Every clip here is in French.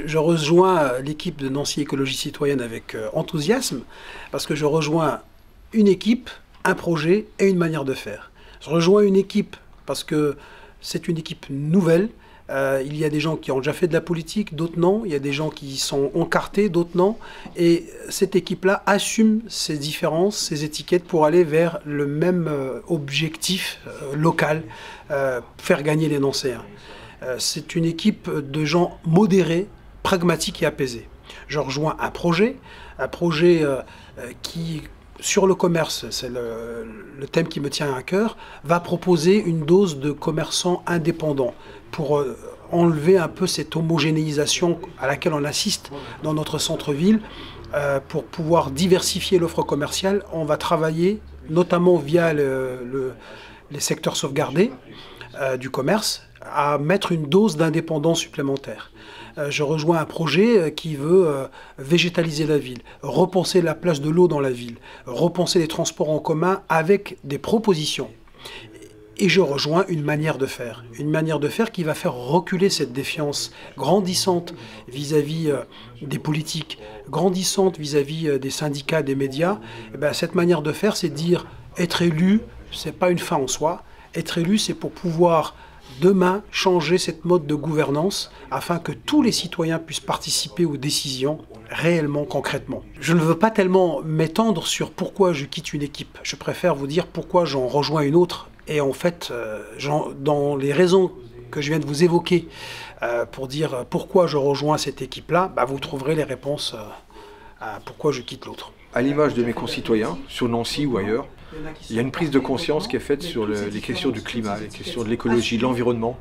Je rejoins l'équipe de Nancy Écologie Citoyenne avec enthousiasme, parce que je rejoins une équipe, un projet et une manière de faire. Je rejoins une équipe parce que c'est une équipe nouvelle. Il y a des gens qui ont déjà fait de la politique, d'autres non. Il y a des gens qui sont encartés, d'autres non. Et cette équipe-là assume ces différences, ces étiquettes pour aller vers le même objectif local, faire gagner les Nancéens. C'est une équipe de gens modérés, pragmatiques et apaisés. Je rejoins un projet qui, sur le commerce, c'est le thème qui me tient à cœur, va proposer une dose de commerçants indépendants pour enlever un peu cette homogénéisation à laquelle on assiste dans notre centre-ville. Pour pouvoir diversifier l'offre commerciale, on va travailler notamment via les secteurs sauvegardés du commerce à mettre une dose d'indépendance supplémentaire. Je rejoins un projet qui veut végétaliser la ville, repenser la place de l'eau dans la ville, repenser les transports en commun avec des propositions. Et je rejoins une manière de faire qui va faire reculer cette défiance grandissante vis-à-vis des politiques, grandissante vis-à-vis des syndicats, des médias. Et bien, cette manière de faire, c'est dire être élu, c'est pas une fin en soi. Être élu, c'est pour pouvoir demain changer cette mode de gouvernance afin que tous les citoyens puissent participer aux décisions réellement, concrètement. Je ne veux pas tellement m'étendre sur pourquoi je quitte une équipe. Je préfère vous dire pourquoi j'en rejoins une autre. Et en fait, dans les raisons que je viens de vous évoquer pour dire pourquoi je rejoins cette équipe-là, vous trouverez les réponses à pourquoi je quitte l'autre. À l'image de mes concitoyens, sur Nancy ou ailleurs, il y a une prise de conscience qui est faite sur les questions du climat, les questions de l'écologie, de l'environnement.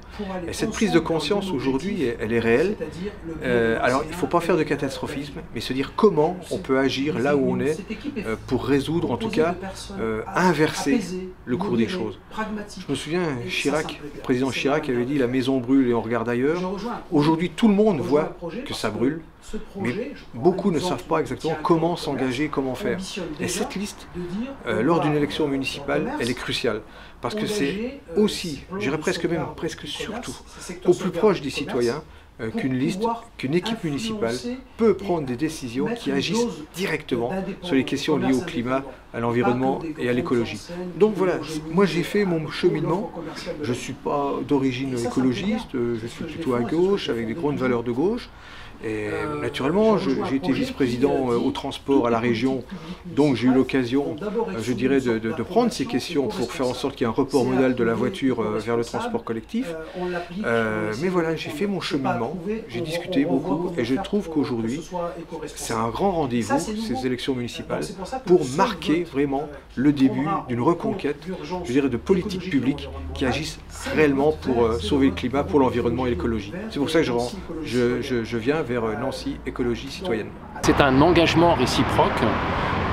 Et cette prise de conscience aujourd'hui, elle est réelle. Alors il ne faut pas faire de catastrophisme, mais se dire comment on peut agir là où on est pour résoudre, en tout cas, inverser le cours des choses. Je me souviens, le président Chirac avait dit « la maison brûle et on regarde ailleurs ». Aujourd'hui, tout le monde voit que ça brûle, mais beaucoup ne savent pas exactement comment s'engager, comment faire. Et cette liste, lors d'une élection municipale, elle est cruciale. Parce que c'est aussi, je dirais presque surtout, au plus proche des citoyens, qu'une équipe municipale peut prendre des décisions qui agissent directement sur les questions liées au climat, à l'environnement et à l'écologie. Donc voilà, moi j'ai fait mon cheminement, je ne suis pas d'origine écologiste, je suis plutôt à gauche, avec des grandes valeurs de gauche. Et naturellement, j'ai été vice-président au transport à la région, donc j'ai eu l'occasion, je dirais, de prendre ces questions pour faire en sorte qu'il y ait un report modal de la voiture vers le transport collectif. Mais voilà, j'ai fait mon cheminement, j'ai discuté beaucoup, et je trouve qu'aujourd'hui, c'est un grand rendez-vous, ces élections municipales, pour marquer vraiment le début d'une reconquête, je dirais, de politiques publiques qui agissent réellement pour sauver le climat, pour l'environnement et l'écologie. C'est pour ça que je viens vers Nancy Écologie Citoyenne. C'est un engagement réciproque,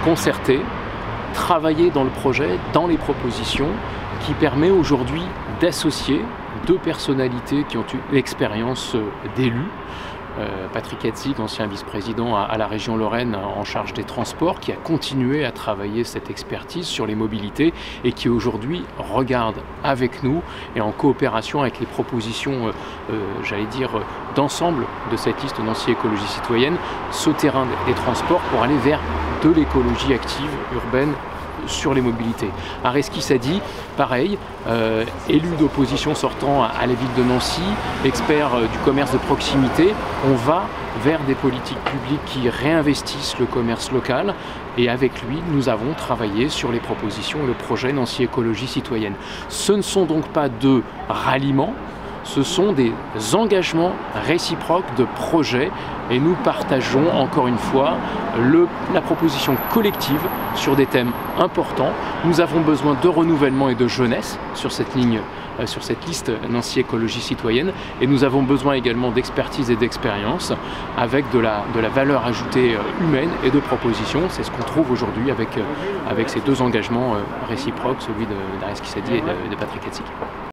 concerté, travaillé dans le projet, dans les propositions, qui permet aujourd'hui d'associer deux personnalités qui ont eu l'expérience d'élus. Patrick Hetzig, ancien vice-président à la région Lorraine en charge des transports, qui a continué à travailler cette expertise sur les mobilités et qui aujourd'hui regarde avec nous et en coopération avec les propositions, j'allais dire, d'ensemble de cette liste Nancy Écologie Citoyenne, ce terrain des transports pour aller vers de l'écologie active urbaine sur les mobilités. Areski a dit, pareil, élu d'opposition sortant à la ville de Nancy, expert du commerce de proximité, on va vers des politiques publiques qui réinvestissent le commerce local et avec lui, nous avons travaillé sur les propositions et le projet Nancy Écologie Citoyenne. Ce ne sont donc pas deux ralliements, ce sont des engagements réciproques de projets et nous partageons encore une fois la proposition collective sur des thèmes importants. Nous avons besoin de renouvellement et de jeunesse sur cette ligne, sur cette liste Nancy Écologie Citoyenne et nous avons besoin également d'expertise et d'expérience avec de la valeur ajoutée humaine et de propositions. C'est ce qu'on trouve aujourd'hui avec ces deux engagements réciproques, celui d'Areski Sadi et de Patrick Hetzig.